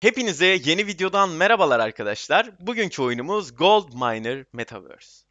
Hepinize yeni videodan merhabalar arkadaşlar. Bugünkü oyunumuz Gold Miner Metaverse.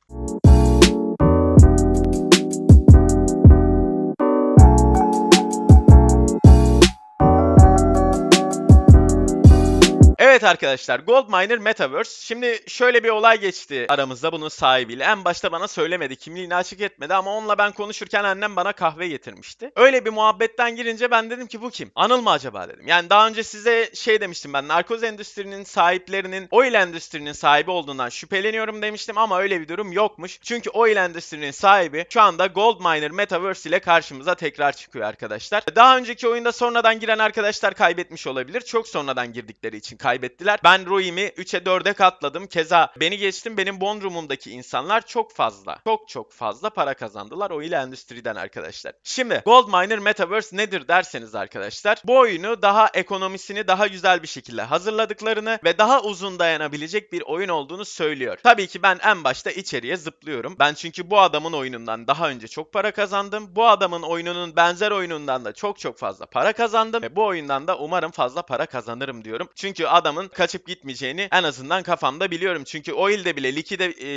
Evet arkadaşlar, Gold Miner Metaverse. Şimdi şöyle bir olay geçti aramızda bunun sahibiyle. En başta bana söylemedi, kimliğini açık etmedi ama onunla ben konuşurken annem bana kahve getirmişti. Öyle bir muhabbetten girince ben dedim ki bu kim? Anıl mı acaba dedim. Yani daha önce size şey demiştim, ben narkoz endüstrinin sahiplerinin oil endüstrinin sahibi olduğundan şüpheleniyorum demiştim ama öyle bir durum yokmuş. Çünkü oil endüstrinin sahibi şu anda Gold Miner Metaverse ile karşımıza tekrar çıkıyor arkadaşlar. Daha önceki oyunda sonradan giren arkadaşlar kaybetmiş olabilir. Çok sonradan girdikleri için kaybettiler. Ben Rui'mi 3'e 4'e katladım. Keza beni geçtim, benim Bodrum'umdaki insanlar çok fazla, çok fazla para kazandılar o ile endüstriden arkadaşlar. Şimdi Gold Miner Metaverse nedir derseniz arkadaşlar, bu oyunu daha ekonomisini daha güzel bir şekilde hazırladıklarını ve daha uzun dayanabilecek bir oyun olduğunu söylüyor. Tabii ki ben en başta içeriye zıplıyorum. Ben çünkü bu adamın oyunundan daha önce çok para kazandım. Bu adamın oyununun benzer oyunundan da çok fazla para kazandım ve bu oyundan da umarım fazla para kazanırım diyorum. Çünkü adamın kaçıp gitmeyeceğini en azından kafamda biliyorum. Çünkü o ilde bile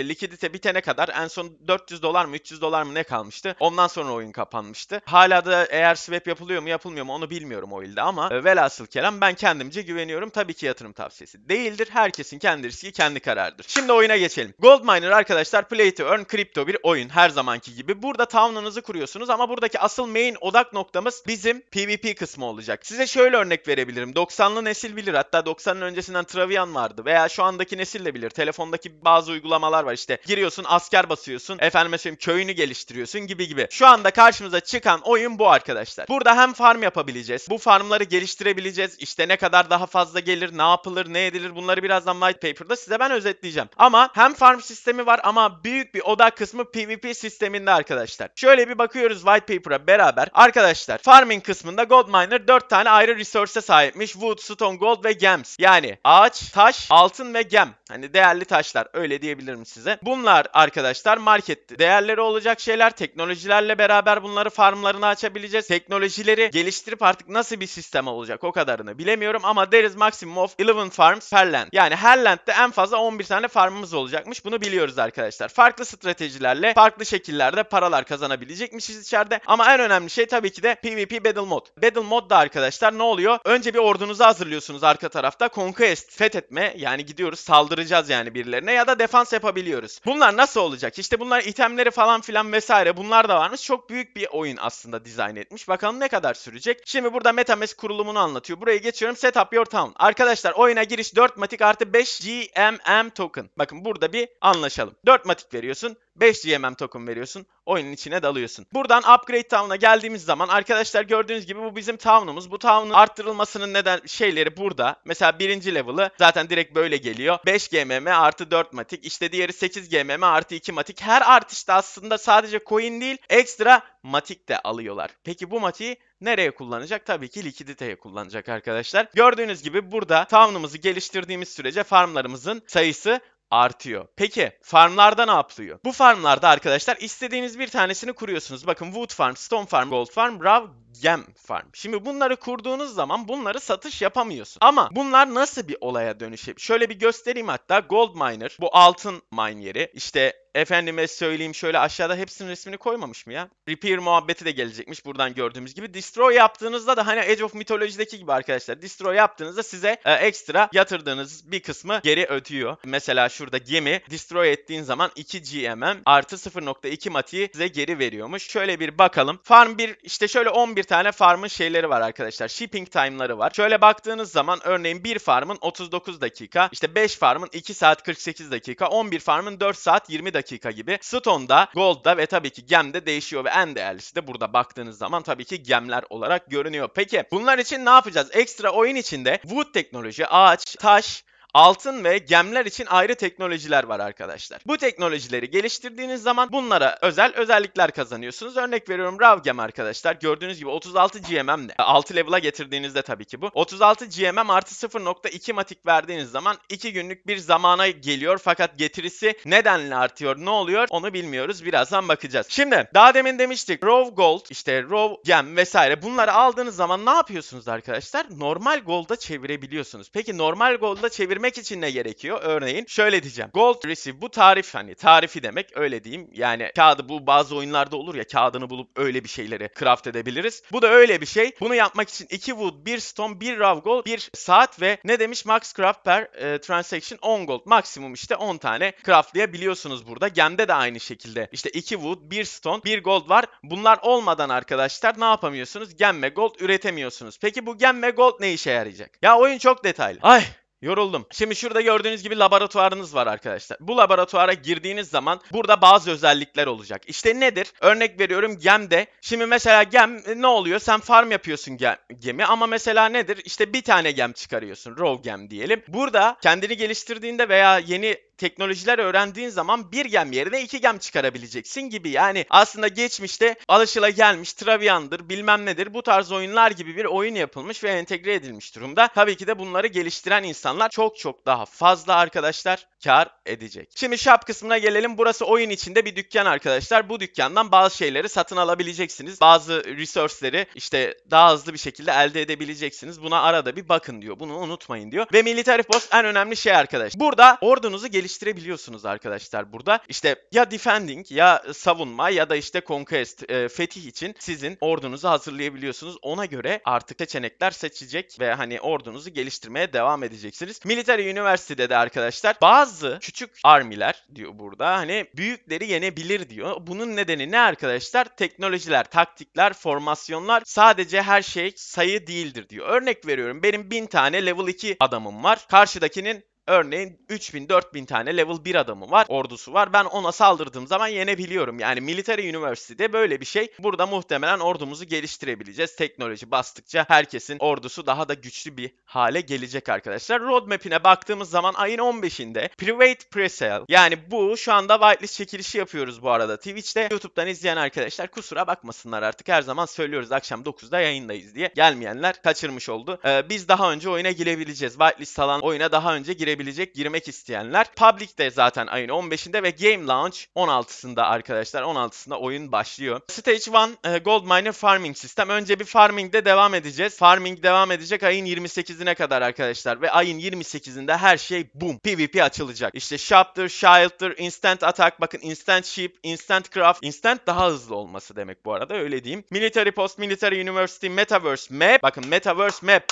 likidite bitene kadar en son 400 dolar mı 300 dolar mı ne kalmıştı. Ondan sonra oyun kapanmıştı. Hala da eğer swap yapılıyor mu yapılmıyor mu onu bilmiyorum o ilde ama velhasıl kelam ben kendimce güveniyorum. Tabii ki yatırım tavsiyesi değildir. Herkesin kendi riski kendi kararıdır. Şimdi oyuna geçelim. Gold Miner arkadaşlar play to earn kripto bir oyun her zamanki gibi. Burada town'unuzu kuruyorsunuz ama buradaki asıl main odak noktamız bizim PvP kısmı olacak. Size şöyle örnek verebilirim. 90'lı nesil bilir, hatta 90'ın öncesinden Travian vardı veya şu andaki nesil de bilir. Telefondaki bazı uygulamalar var, işte giriyorsun asker basıyorsun, efendime söyleyeyim köyünü geliştiriyorsun gibi. Şu anda karşımıza çıkan oyun bu arkadaşlar. Burada hem farm yapabileceğiz, bu farmları geliştirebileceğiz, işte ne kadar daha fazla gelir, ne yapılır, ne edilir, bunları birazdan white paper'da size ben özetleyeceğim. Ama hem farm sistemi var ama büyük bir odak kısmı PvP sisteminde arkadaşlar. Şöyle bir bakıyoruz white paper'a beraber. Arkadaşlar farming kısmında Gold Miner 4 tane ayrı resource'e sahipmiş. Wood, Stone, Gold ve Gems. Yani ağaç, taş, altın ve gem. Hani değerli taşlar, öyle diyebilirim size. Bunlar arkadaşlar market değerleri olacak şeyler. Teknolojilerle beraber bunları farmlarını açabileceğiz. Teknolojileri geliştirip artık nasıl bir sistem olacak o kadarını bilemiyorum ama there is maximum of 11 farms per land. Yani her landde en fazla 11 tane farmımız olacakmış. Bunu biliyoruz arkadaşlar. Farklı stratejilerle, farklı şekillerde paralar kazanabilecekmişiz içeride. Ama en önemli şey tabii ki de PvP Battle Mod. Battle Mod da arkadaşlar ne oluyor? Önce bir ordunuzu hazırlıyorsunuz arka tarafta. Conquest, fethetme, yani gidiyoruz saldıracağız yani birilerine ya da defans yapabiliyoruz. Bunlar nasıl olacak? İşte bunlar itemleri falan filan vesaire, bunlar da varmış. Çok büyük bir oyun aslında dizayn etmiş. Bakalım ne kadar sürecek? Şimdi burada MetaMask kurulumunu anlatıyor. Buraya geçiyorum. Set up your town. Arkadaşlar oyuna giriş 4 matik artı 5 GMM token. Bakın burada bir anlaşalım. 4 matik veriyorsun. 5 GMM token veriyorsun. Oyunun içine dalıyorsun. Buradan Upgrade Town'a geldiğimiz zaman arkadaşlar gördüğünüz gibi bu bizim town'umuz. Bu town'un arttırılmasının neden şeyleri burada. Mesela birinci level'ı zaten direkt böyle geliyor. 5 GMM artı 4 matik. İşte diğeri 8 GMM artı 2 matik. Her artışta aslında sadece coin değil, ekstra matik de alıyorlar. Peki bu matiği nereye kullanacak? Tabii ki likiditeye kullanacak arkadaşlar. Gördüğünüz gibi burada town'umuzu geliştirdiğimiz sürece farmlarımızın sayısı artıyor. Peki farmlarda ne yapılıyor? Bu farmlarda arkadaşlar istediğiniz bir tanesini kuruyorsunuz. Bakın Wood Farm, Stone Farm, Gold Farm, Raw Gem Farm. Şimdi bunları kurduğunuz zaman bunları satış yapamıyorsun. Ama bunlar nasıl bir olaya dönüşebilir? Şöyle bir göstereyim hatta. Gold Miner, bu altın mine yeri. İşte efendime söyleyeyim, şöyle aşağıda hepsinin resmini koymamış mı ya? Repair muhabbeti de gelecekmiş buradan gördüğümüz gibi. Destroy yaptığınızda da hani Age of Mythology'deki gibi arkadaşlar. Destroy yaptığınızda size ekstra yatırdığınız bir kısmı geri ödüyor. Mesela şurada gemi destroy ettiğin zaman 2 GMM artı 0.2 matiği size geri veriyormuş. Şöyle bir bakalım. Farm 1, işte şöyle 11 tane farmın şeyleri var arkadaşlar. Shipping time'ları var. Şöyle baktığınız zaman örneğin bir farmın 39 dakika, işte 5 farmın 2 saat 48 dakika, 11 farmın 4 saat 20 dakika gibi. Stone'da, Gold'da ve tabii ki Gem'de değişiyor ve en değerlisi de burada baktığınız zaman tabii ki Gem'ler olarak görünüyor. Peki bunlar için ne yapacağız? Ekstra oyun içinde Wood teknoloji, ağaç, taş, Altın ve gemler için ayrı teknolojiler var arkadaşlar. Bu teknolojileri geliştirdiğiniz zaman bunlara özel özellikler kazanıyorsunuz. Örnek veriyorum, RAW gem arkadaşlar. Gördüğünüz gibi 36 GMM de 6 level'a getirdiğinizde tabii ki bu. 36 GMM artı 0.2 matik verdiğiniz zaman 2 günlük bir zamana geliyor. Fakat getirisi nedenle artıyor, ne oluyor onu bilmiyoruz. Birazdan bakacağız. Şimdi daha demin demiştik, Raw Gold, işte Raw Gem vesaire, bunları aldığınız zaman ne yapıyorsunuz arkadaşlar? Normal Gold'a çevirebiliyorsunuz. Peki normal Gold'a çevirmek için ne gerekiyor? Örneğin şöyle diyeceğim. Gold Receive, bu tarif, hani tarifi demek, öyle diyeyim. Yani kağıdı, bu bazı oyunlarda olur ya, kağıdını bulup öyle bir şeyleri craft edebiliriz. Bu da öyle bir şey. Bunu yapmak için 2 wood, 1 stone, 1 raw gold, 1 saat ve ne demiş? Max craft per transaction 10 gold. Maksimum işte 10 tane craftlayabiliyorsunuz burada. Gem'de de aynı şekilde. İşte 2 wood, 1 stone, 1 gold var. Bunlar olmadan arkadaşlar ne yapamıyorsunuz? Gem ve gold üretemiyorsunuz. Peki bu gem ve gold ne işe yarayacak? Ya oyun çok detaylı. Ay, yoruldum. Şimdi şurada gördüğünüz gibi laboratuvarınız var arkadaşlar. Bu laboratuvara girdiğiniz zaman burada bazı özellikler olacak. İşte nedir? Örnek veriyorum, gemde. Şimdi mesela gem ne oluyor? Sen farm yapıyorsun gemi ama mesela nedir? İşte bir tane gem çıkarıyorsun. Raw gem diyelim. Burada kendini geliştirdiğinde veya yeni teknolojiler öğrendiğin zaman bir gem yerine 2 gem çıkarabileceksin gibi. Yani aslında geçmişte alışılagelmiş Travian'dır, bilmem nedir, bu tarz oyunlar gibi bir oyun yapılmış ve entegre edilmiş durumda. Tabii ki de bunları geliştiren insanlar çok daha fazla arkadaşlar kar edecek. Şimdi shop kısmına gelelim. Burası oyun içinde bir dükkan arkadaşlar. Bu dükkandan bazı şeyleri satın alabileceksiniz. Bazı resource'leri işte daha hızlı bir şekilde elde edebileceksiniz. Buna arada bir bakın diyor. Bunu unutmayın diyor. Ve military post en önemli şey arkadaş. Burada ordunuzu geliştirebiliyorsunuz arkadaşlar burada. İşte ya defending, ya savunma, ya da işte conquest, fetih için sizin ordunuzu hazırlayabiliyorsunuz. Ona göre artık seçenekler seçecek ve hani ordunuzu geliştirmeye devam edeceksiniz. Military University'de de arkadaşlar bazı küçük armiler diyor burada, hani büyükleri yenebilir diyor. Bunun nedeni ne arkadaşlar? Teknolojiler, taktikler, formasyonlar, sadece her şey sayı değildir diyor. Örnek veriyorum, benim 1000 tane level 2 adamım var. Karşıdakinin örneğin 3000-4000 tane level 1 adamı var, ordusu var. Ben ona saldırdığım zaman yenebiliyorum. Yani Military University'de böyle bir şey. Burada muhtemelen ordumuzu geliştirebileceğiz. Teknoloji bastıkça herkesin ordusu daha da güçlü bir hale gelecek arkadaşlar. Roadmap'ine baktığımız zaman ayın 15'inde Private Presale, yani bu şu anda whitelist çekilişi yapıyoruz bu arada Twitch'te. YouTube'dan izleyen arkadaşlar kusura bakmasınlar artık. Her zaman söylüyoruz akşam 9'da yayındayız diye. Gelmeyenler kaçırmış oldu. Biz daha önce oyuna girebileceğiz. Whitelist alan oyuna daha önce girmek isteyenler. Public de zaten ayın 15'inde ve Game Launch 16'sında arkadaşlar. 16'sında oyun başlıyor. Stage 1 Gold Miner Farming Sistem. Önce bir farming'de devam edeceğiz. Farming devam edecek ayın 28'ine kadar arkadaşlar. Ve ayın 28'inde her şey boom, PvP açılacak. İşte Shop'tır, Shield'tır, Instant Attack. Bakın Instant Ship, Instant Craft. Instant daha hızlı olması demek bu arada, öyle diyeyim. Military Post, Military University, Metaverse Map. Bakın Metaverse Map.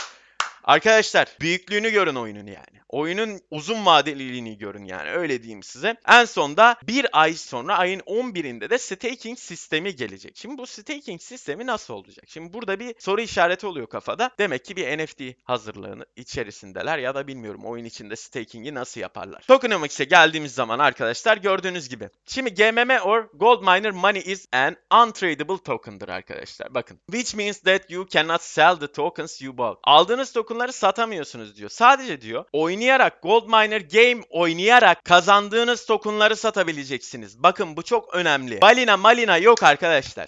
Arkadaşlar büyüklüğünü görün oyunun yani. Oyunun uzun vadeliliğini görün yani, öyle diyeyim size. En sonda bir ay sonra ayın 11'inde de staking sistemi gelecek. Şimdi bu staking sistemi nasıl olacak? Şimdi burada bir soru işareti oluyor kafada. Demek ki bir NFT hazırlığını içerisindeler ya da bilmiyorum oyun içinde staking'i nasıl yaparlar. Tokenomics'e geldiğimiz zaman arkadaşlar gördüğünüz gibi. Şimdi GMM or Gold Miner Money is an untradable token'dır arkadaşlar. Bakın. Which means that you cannot sell the tokens you bought. Aldığınız tokenları satamıyorsunuz diyor. Sadece diyor oynayarak, Gold Miner Game oynayarak kazandığınız tokenları satabileceksiniz. Bakın bu çok önemli. Balina malina yok arkadaşlar.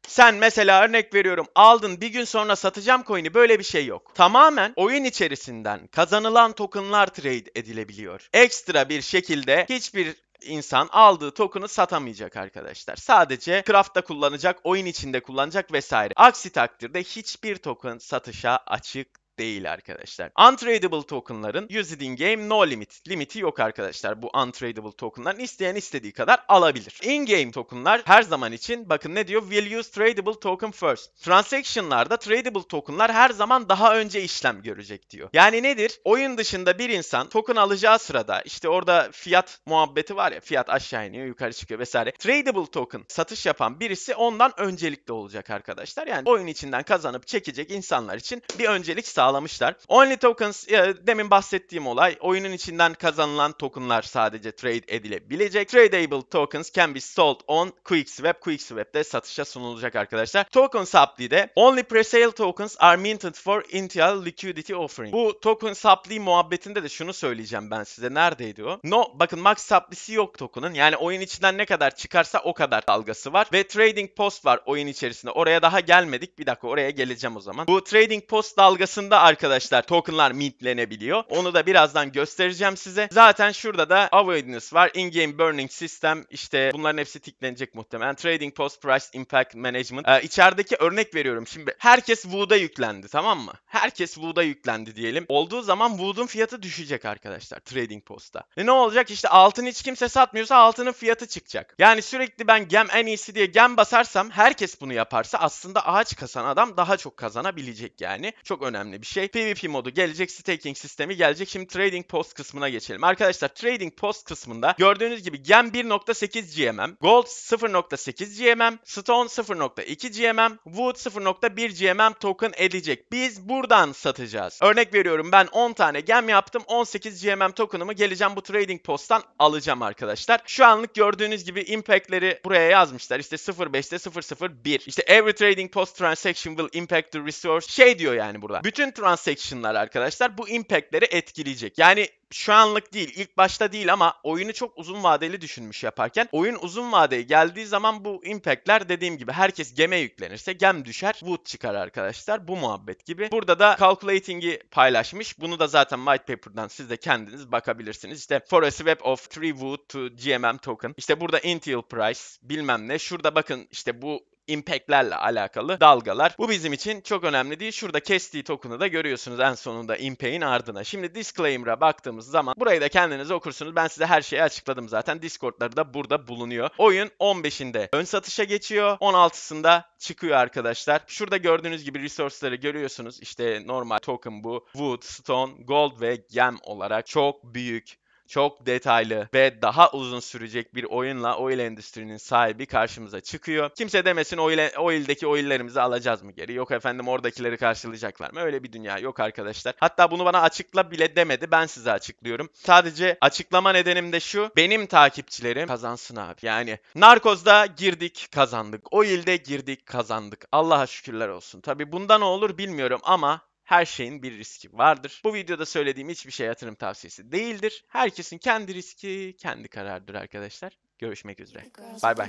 Sen mesela örnek veriyorum aldın, bir gün sonra satacağım coin'i, böyle bir şey yok. Tamamen oyun içerisinden kazanılan tokenlar trade edilebiliyor. Ekstra bir şekilde hiçbir insan aldığı token'ı satamayacak arkadaşlar. Sadece craft'ta kullanacak, oyun içinde kullanacak vesaire. Aksi takdirde hiçbir token satışa açık değil arkadaşlar. Untradable tokenların used in game no limit. Limiti yok arkadaşlar bu untradable tokenların. İsteyen istediği kadar alabilir. In game tokenlar her zaman için, bakın ne diyor? Will use tradable token first. Transaction'larda tradable tokenlar her zaman daha önce işlem görecek diyor. Yani nedir? Oyun dışında bir insan token alacağı sırada işte orada fiyat muhabbeti var ya, fiyat aşağı iniyor yukarı çıkıyor vesaire. Tradable token satış yapan birisi ondan öncelikli olacak arkadaşlar. Yani oyun içinden kazanıp çekecek insanlar için bir öncelik sağlayacak. sağlamışlar. Only tokens, demin bahsettiğim olay, oyunun içinden kazanılan tokenlar sadece trade edilebilecek. Tradable tokens can be sold on QuickSwap. QuickSwap'te satışa sunulacak arkadaşlar. Token Supply'de only presale tokens are minted for initial liquidity offering. Bu token supply muhabbetinde de şunu söyleyeceğim ben size. Neredeydi o? Bakın max supply'si yok token'ın. Yani oyun içinden ne kadar çıkarsa o kadar dalgası var. Ve trading post var oyun içerisinde. Oraya daha gelmedik. Bir dakika, oraya geleceğim o zaman. Bu trading post dalgasında arkadaşlar tokenlar mintlenebiliyor. Onu da birazdan göstereceğim size. Zaten şurada da avoidance var. In-game burning system. İşte bunların hepsi tıklanacak muhtemelen. Trading post price impact management. İçerideki örnek veriyorum. Şimdi herkes Wood'a yüklendi, tamam mı? Herkes Wood'a yüklendi diyelim. Olduğu zaman Wood'un fiyatı düşecek arkadaşlar trading post'ta. Ne olacak? İşte altın hiç kimse satmıyorsa altının fiyatı çıkacak. Yani sürekli ben gem en iyisi diye gem basarsam, herkes bunu yaparsa aslında ağaç kasan adam daha çok kazanabilecek yani. Çok önemli bir şey. PvP modu gelecek, staking sistemi gelecek. Şimdi trading post kısmına geçelim. Arkadaşlar trading post kısmında gördüğünüz gibi gem 1.8 GMM, gold 0.8 GMM, stone 0.2 GMM, wood 0.1 GMM token edecek. Biz buradan satacağız. Örnek veriyorum, ben 10 tane gem yaptım. 18 GMM token'ımı geleceğim bu trading post'tan alacağım arkadaşlar. Şu anlık gördüğünüz gibi impact'leri buraya yazmışlar. İşte 0.5'te 0.01. İşte every trading post transaction will impact the resource. Şey diyor yani burada. Bütün transaction'lar arkadaşlar bu impact'leri etkileyecek. Yani şu anlık değil, ilk başta değil ama oyunu çok uzun vadeli düşünmüş yaparken. Oyun uzun vadeye geldiği zaman bu impact'ler dediğim gibi herkes gem'e yüklenirse gem düşer, wood çıkar arkadaşlar. Bu muhabbet gibi. Burada da calculating'i paylaşmış. Bunu da zaten white paper'dan siz de kendiniz bakabilirsiniz. İşte for a swap of 3 wood to GMM token. İşte burada initial price bilmem ne. Şurada bakın işte bu impact'lerle alakalı dalgalar. Bu bizim için çok önemli değil. Şurada kestiği token'ı da görüyorsunuz en sonunda impact'in ardına. Şimdi disclaimer'a baktığımız zaman burayı da kendiniz okursunuz. Ben size her şeyi açıkladım zaten. Discord'ları da burada bulunuyor. Oyun 15'inde ön satışa geçiyor. 16'sında çıkıyor arkadaşlar. Şurada gördüğünüz gibi resource'ları görüyorsunuz. İşte normal token bu. Wood, stone, gold ve gem olarak çok büyük, çok detaylı ve daha uzun sürecek bir oyunla oil endüstrinin sahibi karşımıza çıkıyor. Kimse demesin oil'deki oil'lerimizi alacağız mı geri? Yok efendim, oradakileri karşılayacaklar mı? Öyle bir dünya yok arkadaşlar. Hatta bunu bana açıkla bile demedi. Ben size açıklıyorum. Sadece açıklama nedenim de şu. Benim takipçilerim kazansın abi. Yani Narcos'da girdik, kazandık. Oil'de girdik, kazandık. Allah'a şükürler olsun. Tabii bunda ne olur bilmiyorum ama her şeyin bir riski vardır. Bu videoda söylediğim hiçbir şey yatırım tavsiyesi değildir. Herkesin kendi riski, kendi kararıdır arkadaşlar. Görüşmek üzere. Bay bay.